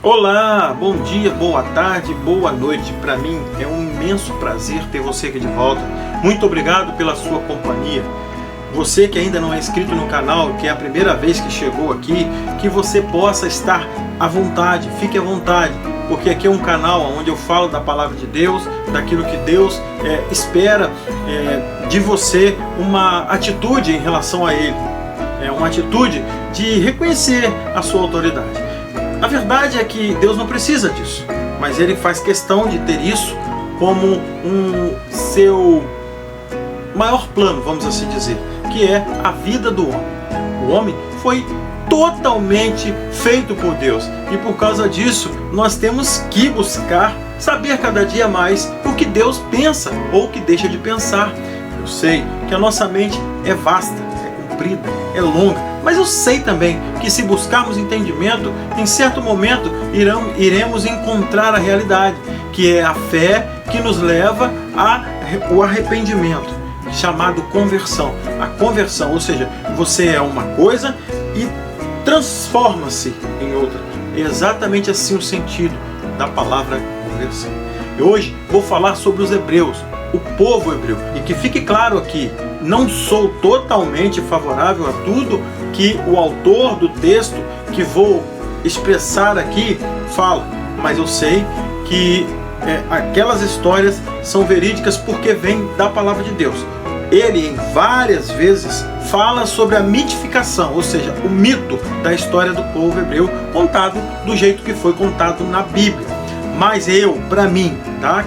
Olá, bom dia, boa tarde, boa noite. Para mim é um imenso prazer ter você aqui de volta. Muito obrigado pela sua companhia. Você que ainda não é inscrito no canal, que é a primeira vez que chegou aqui, que você possa estar à vontade, fique à vontade, porque aqui é um canal onde eu falo da palavra de Deus, daquilo que Deus espera de você, uma atitude em relação a Ele, uma atitude de reconhecer a sua autoridade. A verdade é que Deus não precisa disso, mas Ele faz questão de ter isso como um seu maior plano, vamos assim dizer, que é a vida do homem. O homem foi totalmente feito por Deus e por causa disso nós temos que buscar saber cada dia mais o que Deus pensa ou o que deixa de pensar. Eu sei que a nossa mente é vasta, é comprida, é longa, mas eu sei também que se buscarmos entendimento, em certo momento iremos encontrar a realidade, que é a fé que nos leva ao arrependimento, chamado conversão. A conversão, ou seja, você é uma coisa e transforma-se em outra. É exatamente assim o sentido da palavra conversão. E hoje vou falar sobre os hebreus, o povo hebreu. E que fique claro aqui, não sou totalmente favorável a tudo que o autor do texto que vou expressar aqui fala, mas eu sei que aquelas histórias são verídicas porque vêm da palavra de Deus. Ele em várias vezes fala sobre a mitificação, ou seja, o mito da história do povo hebreu contado do jeito que foi contado na Bíblia. Mas para mim,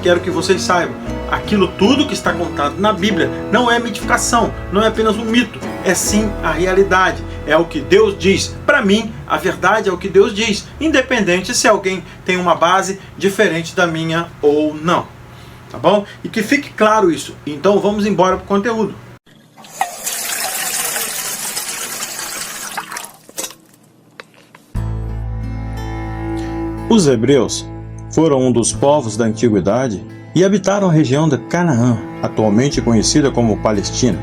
quero que vocês saibam, aquilo tudo que está contado na Bíblia não é mitificação, não é apenas um mito, é sim a realidade, é o que Deus diz. Para mim, a verdade é o que Deus diz, independente se alguém tem uma base diferente da minha ou não. Tá bom? E que fique claro isso. Então vamos embora para o conteúdo. Os hebreus foram um dos povos da antiguidade e habitaram a região de Canaã, atualmente conhecida como Palestina.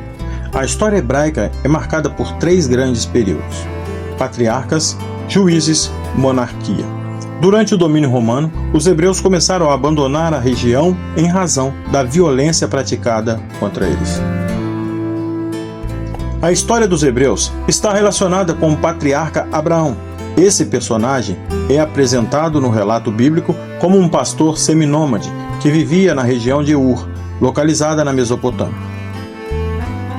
A história hebraica é marcada por 3 grandes períodos: patriarcas, juízes, monarquia. Durante o domínio romano, os hebreus começaram a abandonar a região em razão da violência praticada contra eles. A história dos hebreus está relacionada com o patriarca Abraão. Esse personagem é apresentado no relato bíblico como um pastor seminômade que vivia na região de Ur, localizada na Mesopotâmia.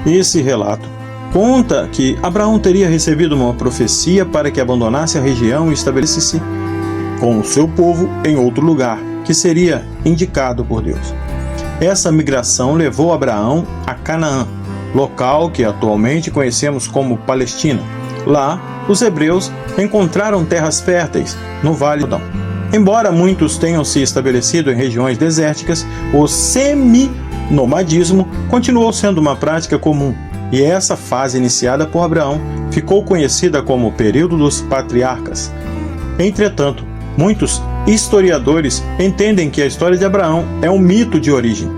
Esse relato conta que Abraão teria recebido uma profecia para que abandonasse a região e estabelecesse com o seu povo em outro lugar, que seria indicado por Deus. Essa migração levou Abraão a Canaã, local que atualmente conhecemos como Palestina. Lá, os hebreus encontraram terras férteis no Vale do Jordão. Embora muitos tenham se estabelecido em regiões desérticas, o seminomadismo continuou sendo uma prática comum, e essa fase iniciada por Abraão ficou conhecida como o período dos patriarcas. Entretanto, muitos historiadores entendem que a história de Abraão é um mito de origem.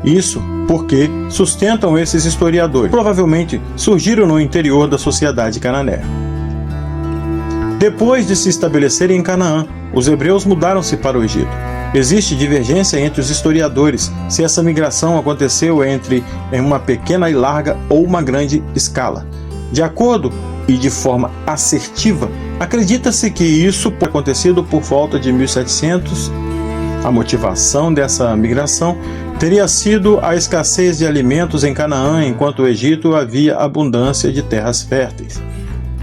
Isso porque sustentam esses historiadores. Provavelmente surgiram no interior da sociedade cananeia. Depois de se estabelecerem em Canaã, os hebreus mudaram-se para o Egito. Existe divergência entre os historiadores se essa migração aconteceu em uma pequena e larga ou uma grande escala. De acordo e de forma assertiva, acredita-se que isso pode ter acontecido por volta de 1700. A motivação dessa migração teria sido a escassez de alimentos em Canaã, enquanto o Egito havia abundância de terras férteis.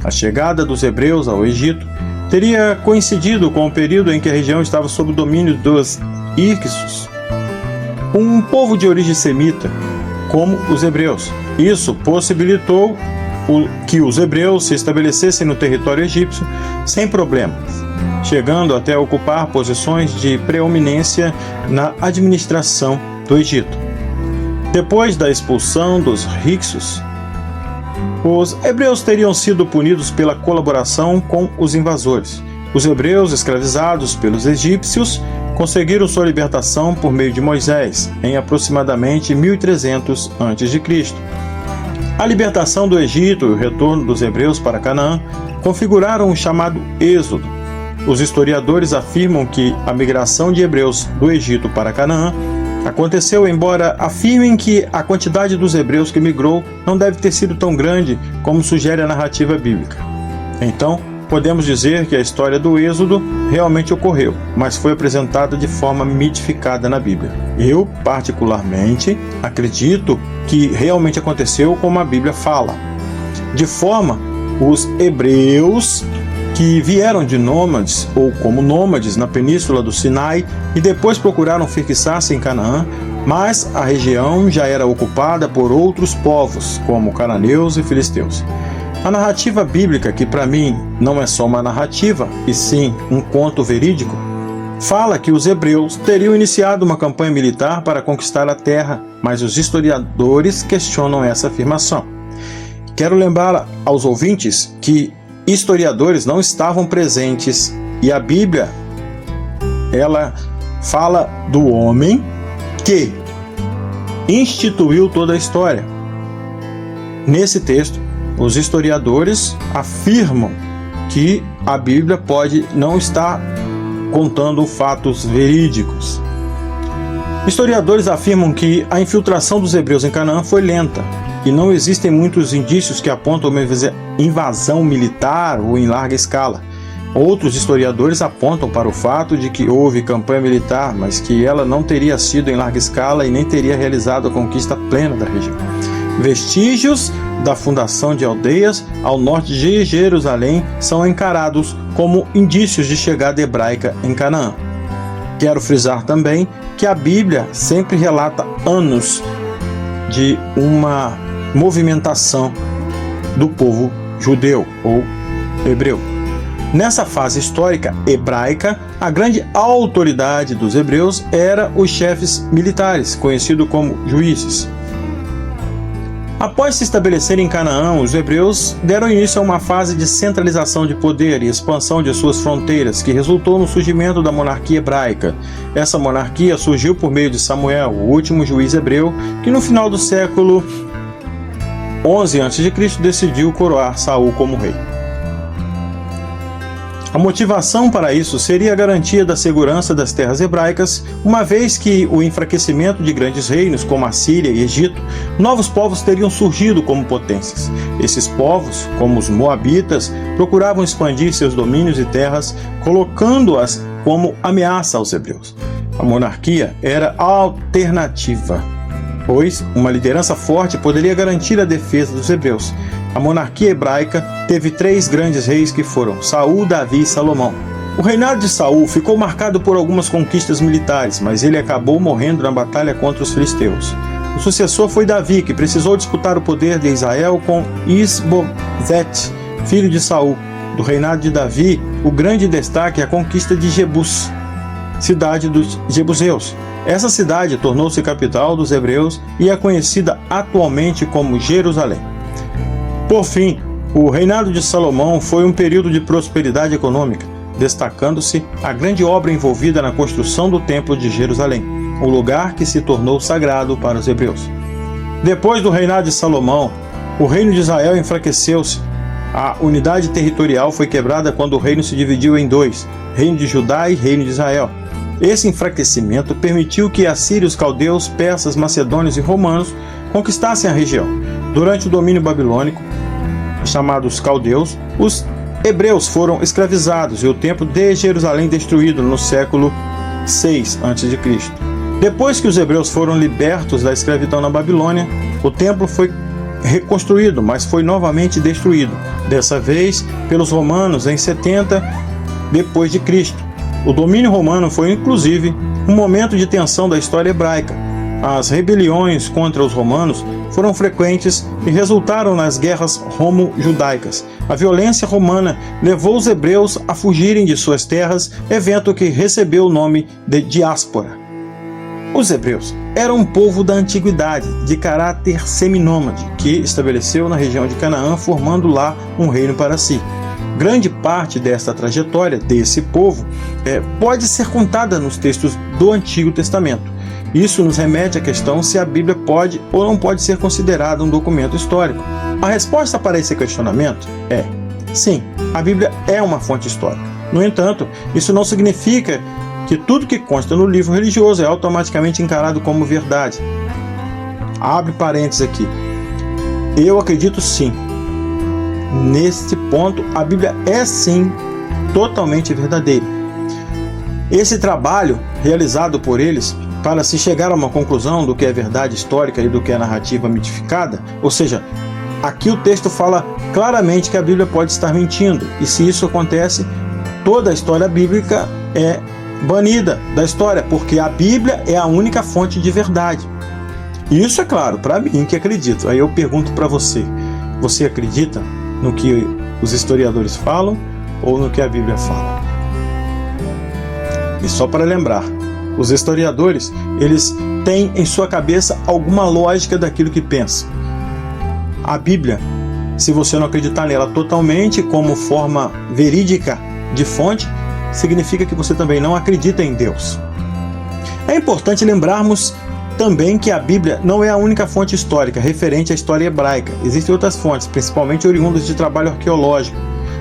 A chegada dos hebreus ao Egito teria coincidido com o período em que a região estava sob o domínio dos Hicsos, um povo de origem semita, como os hebreus. Isso possibilitou que os hebreus se estabelecessem no território egípcio sem problemas, chegando até a ocupar posições de preeminência na administração do Egito. Depois da expulsão dos Hicsos, os hebreus teriam sido punidos pela colaboração com os invasores. Os hebreus, escravizados pelos egípcios, conseguiram sua libertação por meio de Moisés, em aproximadamente 1300 a.C. A libertação do Egito e o retorno dos hebreus para Canaã configuraram o chamado Êxodo. Os historiadores afirmam que a migração de hebreus do Egito para Canaã aconteceu, embora afirmem que a quantidade dos hebreus que migrou não deve ter sido tão grande como sugere a narrativa bíblica. Então, podemos dizer que a história do Êxodo realmente ocorreu, mas foi apresentada de forma mitificada na Bíblia. Eu, particularmente, acredito que realmente aconteceu como a Bíblia fala. De forma, os hebreus que vieram de nômades ou como nômades na península do Sinai e depois procuraram fixar-se em Canaã, mas a região já era ocupada por outros povos, como cananeus e filisteus. A narrativa bíblica, que para mim não é só uma narrativa, e sim um conto verídico, fala que os hebreus teriam iniciado uma campanha militar para conquistar a terra, mas os historiadores questionam essa afirmação. Quero lembrar aos ouvintes que historiadores não estavam presentes e a Bíblia, ela fala do homem que instituiu toda a história. Nesse texto, os historiadores afirmam que a Bíblia pode não estar contando fatos verídicos. Historiadores afirmam que a infiltração dos hebreus em Canaã foi lenta e não existem muitos indícios que apontam uma invasão militar ou em larga escala. Outros historiadores apontam para o fato de que houve campanha militar, mas que ela não teria sido em larga escala e nem teria realizado a conquista plena da região. Vestígios da fundação de aldeias ao norte de Jerusalém são encarados como indícios de chegada hebraica em Canaã. Quero frisar também que a Bíblia sempre relata anos de uma movimentação do povo judeu ou hebreu. Nessa fase histórica hebraica, a grande autoridade dos hebreus era os chefes militares, conhecidos como juízes. Após se estabelecerem em Canaã, os hebreus deram início a uma fase de centralização de poder e expansão de suas fronteiras, que resultou no surgimento da monarquia hebraica. Essa monarquia surgiu por meio de Samuel, o último juiz hebreu, que no final do século 11 a.C. decidiu coroar Saul como rei. A motivação para isso seria a garantia da segurança das terras hebraicas, uma vez que o enfraquecimento de grandes reinos como a Síria e Egito, novos povos teriam surgido como potências. Esses povos, como os moabitas, procuravam expandir seus domínios e terras, colocando-as como ameaça aos hebreus. A monarquia era alternativa, pois uma liderança forte poderia garantir a defesa dos hebreus. A monarquia hebraica teve 3 grandes reis que foram Saul, Davi e Salomão. O reinado de Saul ficou marcado por algumas conquistas militares, mas ele acabou morrendo na batalha contra os filisteus. O sucessor foi Davi, que precisou disputar o poder de Israel com Isbosete, filho de Saul. Do reinado de Davi, o grande destaque é a conquista de Jebus, cidade dos jebuseus. Essa cidade tornou-se capital dos hebreus e é conhecida atualmente como Jerusalém. Por fim, o reinado de Salomão foi um período de prosperidade econômica, destacando-se a grande obra envolvida na construção do Templo de Jerusalém, o lugar que se tornou sagrado para os hebreus. Depois do reinado de Salomão, o reino de Israel enfraqueceu-se. A unidade territorial foi quebrada quando o reino se dividiu em 2, reino de Judá e reino de Israel. Esse enfraquecimento permitiu que assírios, caldeus, persas, macedônios e romanos conquistassem a região. Durante o domínio babilônico, chamados caldeus, os hebreus foram escravizados e o templo de Jerusalém destruído no século 6 a.C. Depois que os hebreus foram libertos da escravidão na Babilônia, o templo foi reconstruído, mas foi novamente destruído, dessa vez pelos romanos em 70 depois de Cristo. O domínio romano foi inclusive um momento de tensão da história hebraica. As rebeliões contra os romanos foram frequentes e resultaram nas guerras romo-judaicas. A violência romana levou os hebreus a fugirem de suas terras, evento que recebeu o nome de diáspora. Os hebreus eram um povo da antiguidade, de caráter seminômade, que estabeleceu na região de Canaã, formando lá um reino para si. Grande parte desta trajetória desse povo pode ser contada nos textos do Antigo Testamento. Isso nos remete à questão se a Bíblia pode ou não pode ser considerada um documento histórico. A resposta para esse questionamento é: sim, a Bíblia é uma fonte histórica. No entanto, isso não significa que tudo que consta no livro religioso é automaticamente encarado como verdade. Abre parênteses aqui. Eu acredito sim. Neste ponto, a Bíblia é sim totalmente verdadeira. Esse trabalho realizado por eles para se chegar a uma conclusão do que é verdade histórica e do que é narrativa mitificada, ou seja, aqui o texto fala claramente que a Bíblia pode estar mentindo, e se isso acontece, toda a história bíblica é banida da história, porque a Bíblia é a única fonte de verdade. Isso é claro, para mim que acredito. Aí eu pergunto para você, você acredita no que os historiadores falam ou no que a Bíblia fala? E só para lembrar, os historiadores, eles têm em sua cabeça alguma lógica daquilo que pensam. A Bíblia, se você não acreditar nela totalmente como forma verídica de fonte, significa que você também não acredita em Deus. É importante lembrarmos também que a Bíblia não é a única fonte histórica referente à história hebraica. Existem outras fontes, principalmente oriundas de trabalho arqueológico.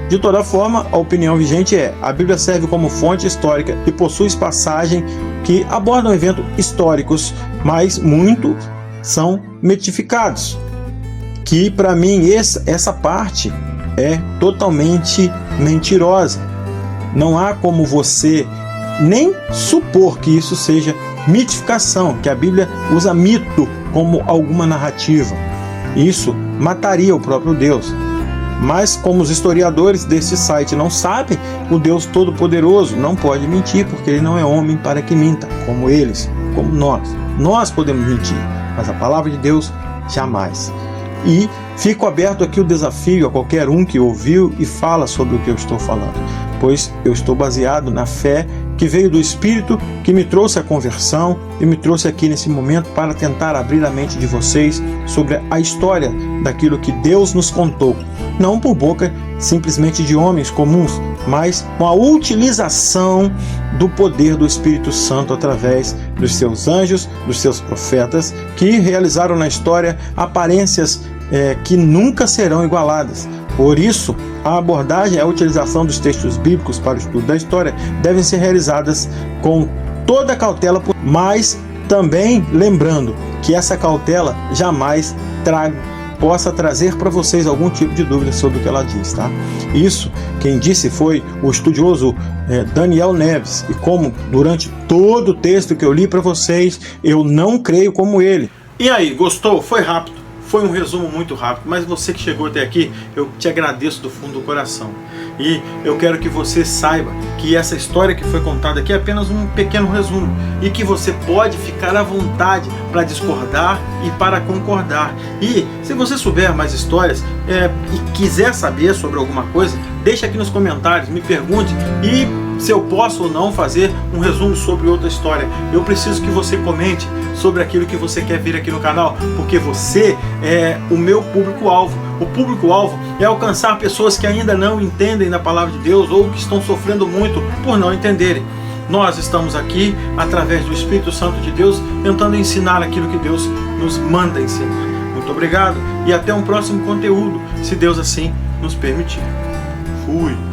De toda forma, a opinião vigente é: a Bíblia serve como fonte histórica e possui passagens que abordam eventos históricos, mas muito são mitificados. Que para mim essa parte é totalmente mentirosa. Não há como você nem supor que isso seja mitificação, que a Bíblia usa mito como alguma narrativa. Isso mataria o próprio Deus. Mas como os historiadores desse site não sabem, o Deus Todo-Poderoso não pode mentir, porque ele não é homem para que minta, como eles, como nós. Nós podemos mentir, mas a palavra de Deus jamais. E fico aberto aqui o desafio a qualquer um que ouviu e fala sobre o que eu estou falando, pois eu estou baseado na fé que veio do Espírito, que me trouxe a conversão e me trouxe aqui nesse momento para tentar abrir a mente de vocês sobre a história daquilo que Deus nos contou, não por boca simplesmente de homens comuns, mas com a utilização do poder do Espírito Santo através dos seus anjos, dos seus profetas, que realizaram na história aparências que nunca serão igualadas. Por isso, a abordagem e a utilização dos textos bíblicos para o estudo da história devem ser realizadas com toda a cautela, mas também lembrando que essa cautela jamais possa trazer para vocês algum tipo de dúvida sobre o que ela diz, tá? Isso, quem disse foi o estudioso Daniel Neves, e como durante todo o texto que eu li para vocês, eu não creio como ele. E aí, gostou? Foi rápido. Foi um resumo muito rápido, mas você que chegou até aqui, eu te agradeço do fundo do coração. E eu quero que você saiba que essa história que foi contada aqui é apenas um pequeno resumo, e que você pode ficar à vontade para discordar e para concordar. E se você souber mais histórias e quiser saber sobre alguma coisa, deixa aqui nos comentários, me pergunte, e se eu posso ou não fazer um resumo sobre outra história. Eu preciso que você comente sobre aquilo que você quer ver aqui no canal, porque você é o meu público-alvo. O público-alvo é alcançar pessoas que ainda não entendem da palavra de Deus ou que estão sofrendo muito por não entenderem. Nós estamos aqui, através do Espírito Santo de Deus, tentando ensinar aquilo que Deus nos manda ensinar. Muito obrigado e até um próximo conteúdo, se Deus assim nos permitir. Fui!